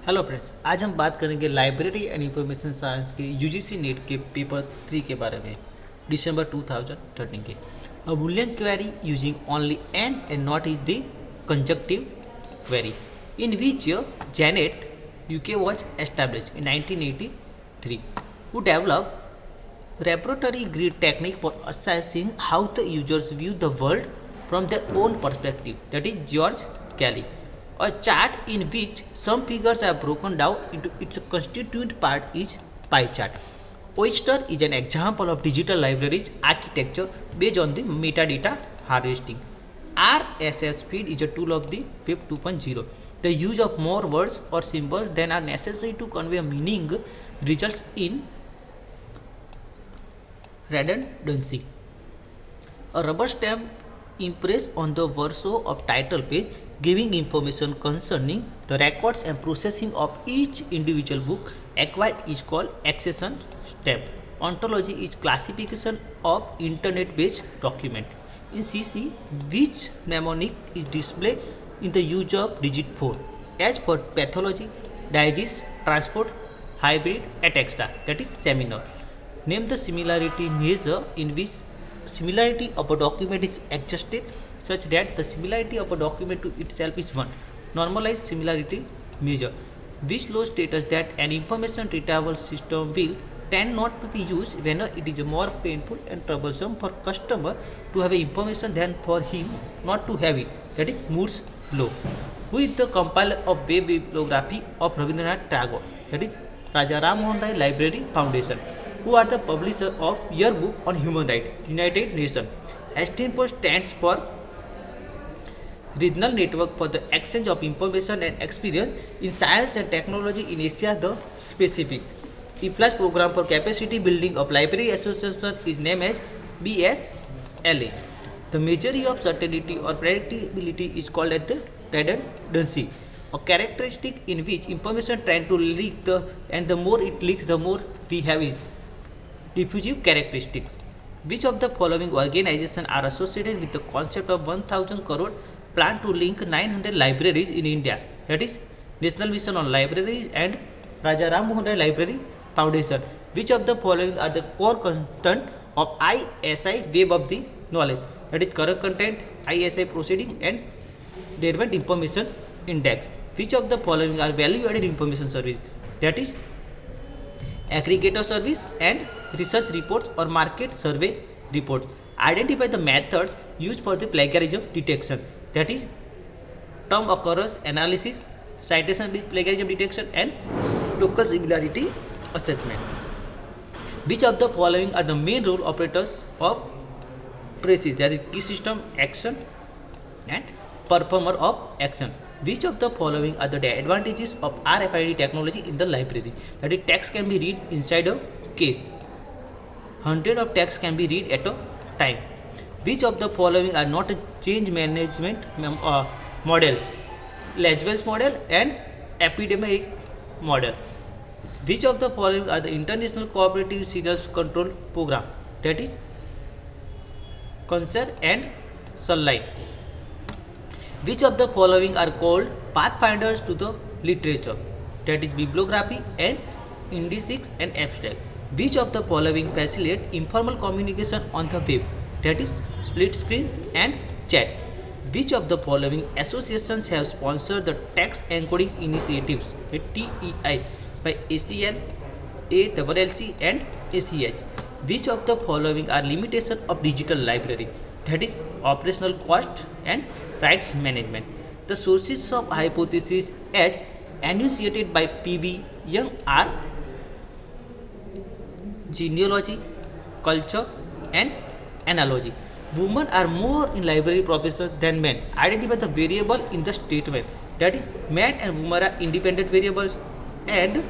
Hello friends, आज हम बात करेंगे लाइब्रेरी एंड इंफॉर्मेशन साइंस के यूजीसी नेट के पेपर 3 के बारे में, दिसंबर 2013 के। A Boolean query using only and not is the conjunctive query in which Janet UK was established in 1983, who developed repertory grid technique for assessing how the users view the world from their own perspective. That is George Kelly. A chart in which some figures are broken down into its constituent part is pie chart. Oyster is an example of digital libraries architecture based on the metadata harvesting. RSS feed is a tool of the Web 2.0. The use of more words or symbols than are necessary to convey meaning results in redundancy. A rubber stamp impressed on the verso of title page, giving information concerning the records and processing of each individual book acquired is called accession stamp. Ontology is classification of internet-based document. In CC, which mnemonic is displayed in the use of digit 4. As for pathology, digest, transport, hybrid, etc. That is seminar. Name the similarity measure in which similarity of a document is adjusted such that the similarity of a document to itself is 1. Normalized similarity measure, which law states that an information retrieval system will tend not to be used when it is more painful and troublesome for customer to have information than for him not to have it. That is Moore's law. Who is the compiler of web bibliography of Rabindranath Tagore? That is Raja Ram Mohan Rai Library Foundation. Who are the publisher of Yearbook on Human Rights, United Nations. STNPO stands for Regional Network for the Exchange of Information and Experience in Science and Technology in Asia the Pacific. EPLAS Program for Capacity Building of Library Association is named as BSLA. The measure of certainty or predictability is called as the redundancy, a characteristic in which information tends to leak and the more it leaks, the more we have is diffusive characteristics. Which of the following organizations are associated with the concept of 1000 crore plan to link 900 libraries in India? That is National Mission on Libraries and Raja Ram Mohan Rai Library Foundation. Which of the following are the core content of ISI Web of the Knowledge? That is current content, ISI proceeding and relevant information index. Which of the following are value added information service? That is aggregator service and research reports or market survey reports. Identify the methods used for the plagiarism detection. That is term occurrence analysis, citation with plagiarism detection and local similarity assessment. Which of the following are the main role operators of PRECIS? That is key system action and performer of action. Which of the following are the advantages of RFID technology in the library? That is text can be read inside a case. 100 of text can be read at a time. Which of the following are not a change management models? Ledgewell's model and epidemic model. Which of the following are the International Cooperative Serial Control Program? That is CONSER and Sunlight. Which of the following are called pathfinders to the literature? That is bibliography and indices and abstract. Which of the following facilitate informal communication on the web? That is split screens and chat. Which of the following associations have sponsored the text encoding initiatives, the TEI, by ACL, ALLC and ACH? Which of the following are limitations of digital library? That is operational cost and rights management. The sources of hypothesis as enunciated by P.V. Young are genealogy, culture and analogy. Women are more in library profession than men. Identify the variable in the statement. That is men and women are independent variables and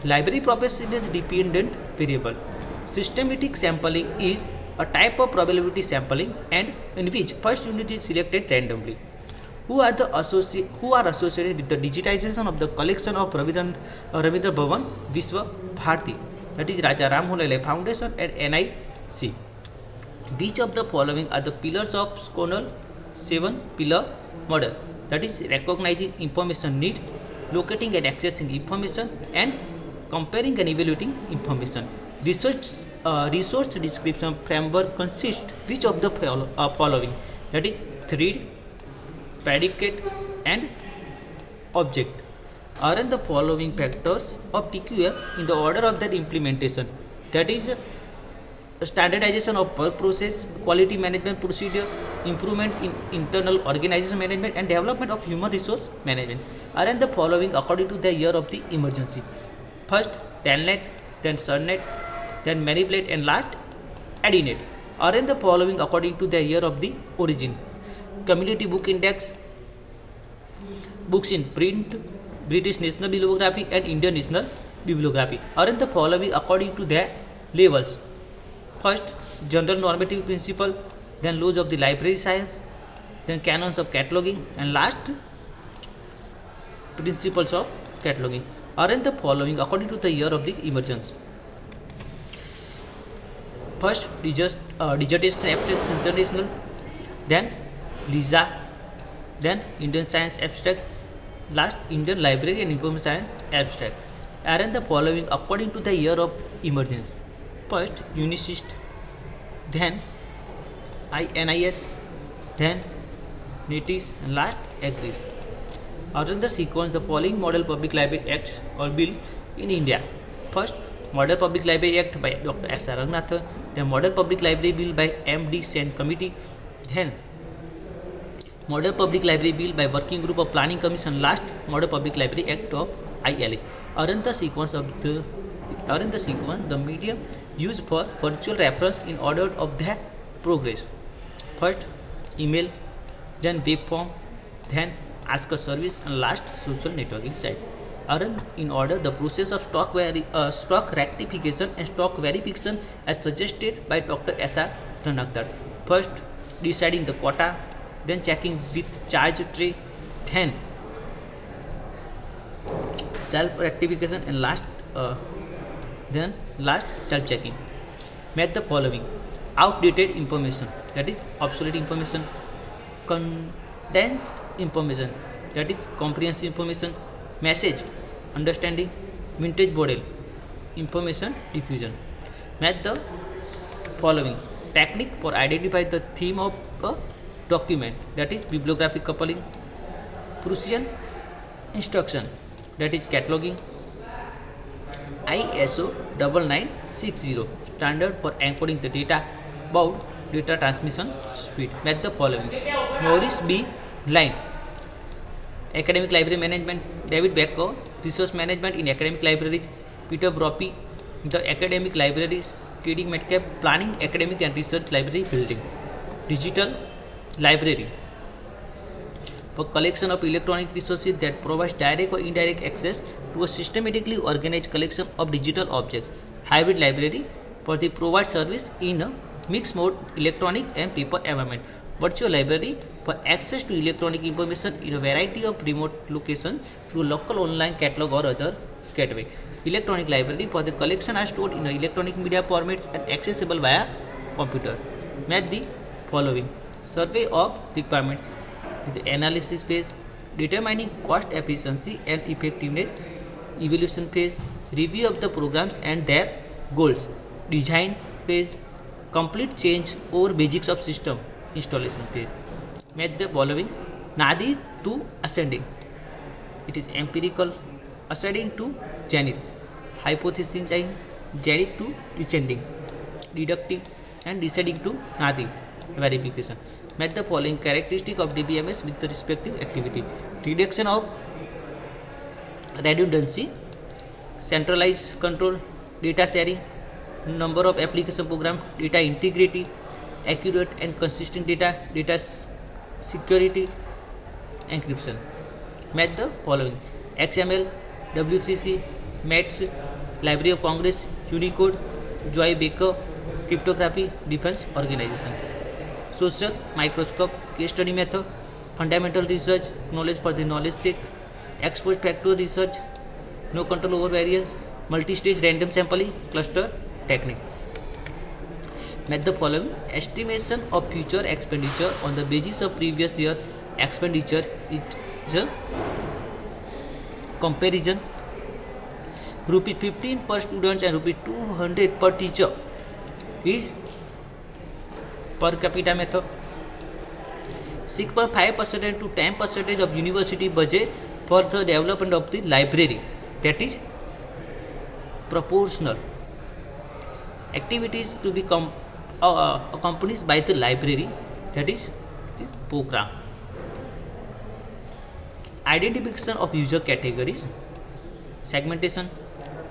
library profession is dependent variable. Systematic sampling is a type of probability sampling and in which first unit is selected randomly. Who are associated with the digitization of the collection of Rabindra Bhavan Vishwa Bharati? That is Raja Ram Mohan Rai Foundation and NIC. Which of the following are the pillars of Sconal 7 pillar model? That is recognizing information need, locating and accessing information, and comparing and evaluating information. Resource description framework consists which of the following, that is thread, predicate, and object are in the following factors of TQM in the order of their implementation, that is standardization of work process, quality management procedure, improvement in internal organization management, and development of human resource management are in the following according to the year of the emergency. First telnet, then subnet, then manipulate, and last adinet are in the following according to the year of the origin. Community book index, books in print, British National Bibliography, and Indian National Bibliography are in the following according to their levels. First, general normative principle, then laws of the library science, then canons of cataloging, and last, principles of cataloging are in the following according to the year of the emergence. First, Dissertation Abstract International, then LISA, then Indian Science Abstract, last Indian Library and Information Science Abstract are in the following according to the year of emergence. First, Unisys, then NIS, then NETIS, and last AGRIS are in the sequence the following Model Public Library Acts or Bill in India. First, Model Public Library Act by Dr. S. R. Ranganathan, then Model Public Library Bill by M.D. Sen Committee, then Model Public Library Bill by Working Group of Planning Commission, last Model Public Library Act of ILA are in the sequence the medium used for virtual reference in order of their progress. First, email, then web form, then ask a service, and last social networking site are in order the process of stock rectification and stock verification as suggested by Dr. S. R. Ranganathan. First, deciding the quota, then checking with charge tray, then self rectification, and last self checking. Match the following: outdated information, that is obsolete information; condensed information, that is comprehensive information; message understanding; vintage model information diffusion. Match the following: technique for identify the theme of a document, that is bibliographic coupling; Prussian instruction, that is cataloging; ISO 9960 standard for encoding the data about data transmission speed. Match the following: Maurice B. Line, academic library management; David Becker, resource management in academic libraries; Peter Brophy, the academic libraries; KD Metcalf, planning academic and research library building. Digital library for collection of electronic resources that provides direct or indirect access to a systematically organized collection of digital objects. Hybrid library for the provide service in a mixed mode electronic and paper environment. Virtual library for access to electronic information in a variety of remote locations through local online catalog or other gateway. Electronic library for the collection are stored in electronic media formats and accessible via computer. Match the following: survey of requirement with the analysis phase, determining cost efficiency and effectiveness; evaluation phase, review of the programs and their goals; design phase, complete change or basics of system installation phase. Match the following: nadir to ascending, it is empirical; ascending to zenith, hypothesizing; zenith to descending, deductive; and descending to nadir, verification. Match the following characteristic of DBMS with the respective activity: reduction of redundancy, centralized control, data sharing, number of application program, data integrity, accurate and consistent data, data security, encryption. Match the following: XML, W3C, METS, Library of Congress, Unicode, Joy Baker, cryptography, defense organization. Social microscope, case study method, fundamental research, knowledge for the knowledge sake, ex post facto research, no control over variance, multi-stage random sampling, cluster technique. Match the following: estimation of future expenditure on the basis of previous year expenditure is comparison, rupees 15 per student and rupees 200 per teacher is per capita method. 6.5% to 10% of university budget for the development of the library, that is proportional. Activities to be accompanied by the library, that is the program. Identification of user categories, segmentation,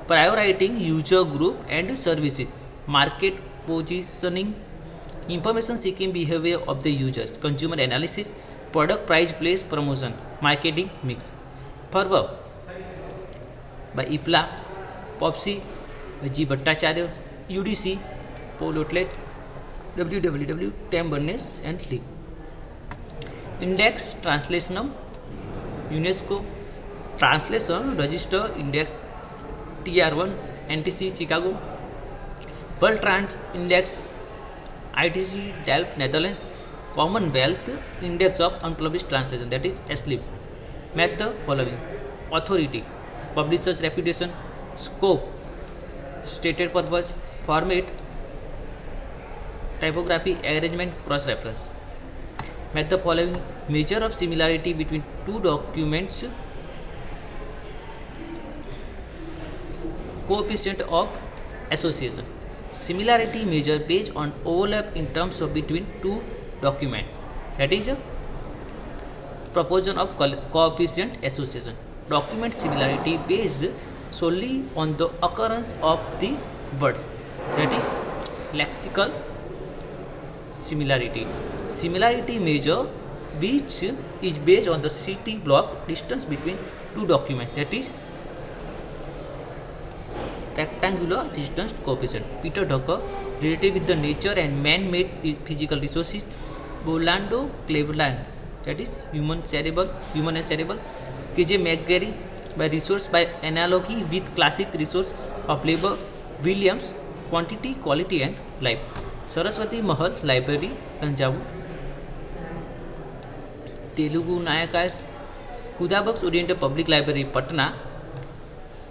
prioritizing user group and services, market positioning, information seeking behavior of the users, consumer analysis, product price place promotion, marketing mix. Further, by IPLA, POPSI, G. Bhattacharya, UDC, Paul Outlet, www, Tim Berners and Lee. Index Translationum, UNESCO, Translation Register Index TR1, NTC Chicago, World Trans Index ITC Delft Netherlands, Commonwealth Index of Unpublished Translation, that is SLIP. Match the following: authority, publisher's reputation, scope, stated purpose, format, typography, arrangement, cross reference. Match the following: measure of similarity between two documents, coefficient of association. Similarity measure based on overlap in terms of between two documents, that is a proportion of coefficient association. Document similarity based solely on the occurrence of the words, that is lexical similarity. Similarity measure which is based on the city block distance between two documents, that is rectangular distance coefficient. Peter Drucker, related with the nature and man-made physical resources. Orlando Cleveland, that is human and cerebral. KJ McGarry, by resource by analogy with classic resource of labor. Williams, quantity, quality and life. Saraswati Mahal Library, Tanjavur. Telugu Nayakas, Kudabaks Oriental Public Library, Patna.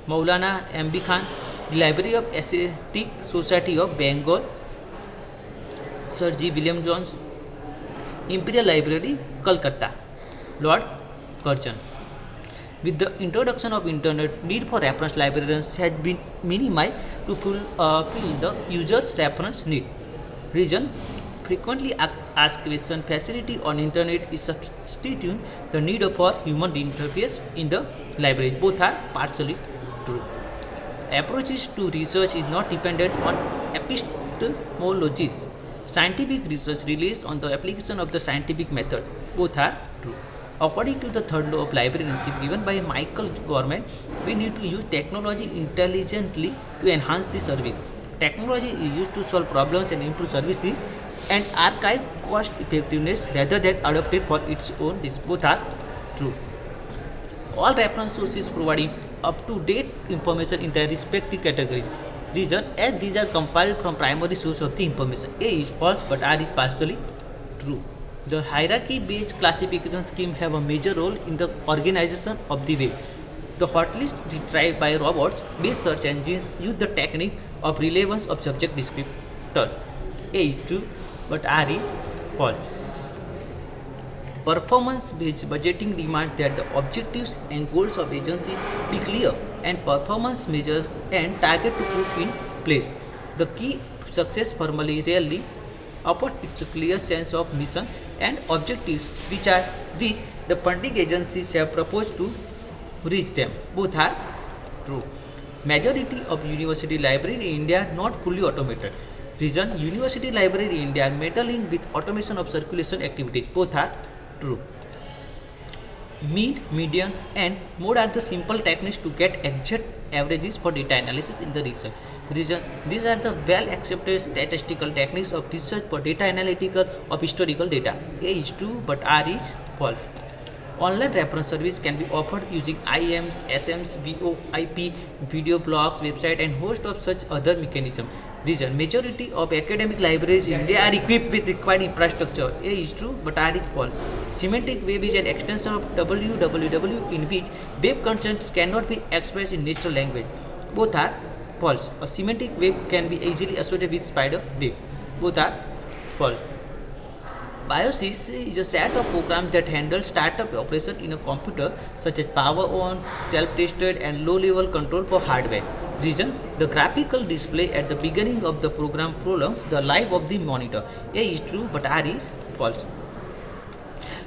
Maulana M.B. Khan, the Library of Aesthetic Society of Bengal, Sir G. William Jones. Imperial Library, Calcutta, Lord Curzon. With the introduction of internet, need for reference librarians has been minimized to fill the user's reference need. Reason: frequently asked question facility on internet is substituting the need for human interface in the library. Both are partially true. Approaches to research is not dependent on epistemologies. Scientific research relies on the application of the scientific method. Both are true. According to the third law of librarianship given by Michael Gorman, we need to use technology intelligently to enhance the service. Technology is used to solve problems and improve services and archive cost effectiveness rather than adopted for its own. Both are true. All reference sources providing up-to-date information in their respective categories. Reason: as these are compiled from primary source of the information. A is false but R is partially true. The hierarchy-based classification scheme have a major role in the organization of the web. The hotlist retrieved by robots-based search engines use the technique of relevance of subject descriptor. A is true but R is false. Performance-based budgeting demands that the objectives and goals of agency be clear and performance measures and target to put in place. The key to success formally rarely upon its clear sense of mission and objectives which the funding agencies have proposed to reach them. Both are true. Majority of university library in India not fully automated. Reason: university library in India are meddling with automation of circulation activities. Both are true. Mean, median and mode are the simple techniques to get exact averages for data analysis in the research. Reason: these are the well accepted statistical techniques of research for data analytical of historical data. A is true but R is false. Online reference service can be offered using IMs, SMs, VoIP, video blogs, website, and host of such other mechanisms. Reason: majority of academic libraries in India are equipped with required infrastructure. A is true, but R is false. Semantic web is an extension of www in which web contents cannot be expressed in natural language. Both are false. A semantic web can be easily associated with spider web. Both are false. BIOS is a set of programs that handle startup operation in a computer, such as power on, self-tested, and low-level control for hardware. Reason: the graphical display at the beginning of the program prolongs the life of the monitor. A is true, but R is false.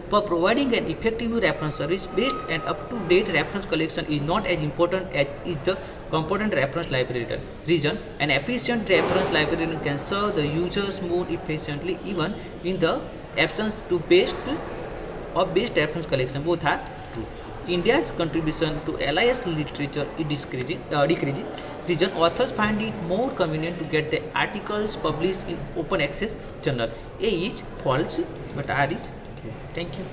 For providing an effective reference service, based and up-to-date reference collection is not as important as is the component reference librarian. Reason: an efficient reference librarian can serve the users more efficiently even in the absence to best reference collection. Both are true. India's contribution to LIS literature is decreasing. Reason: authors find it more convenient to get the articles published in open access journal. A is false, but R is true. Thank you.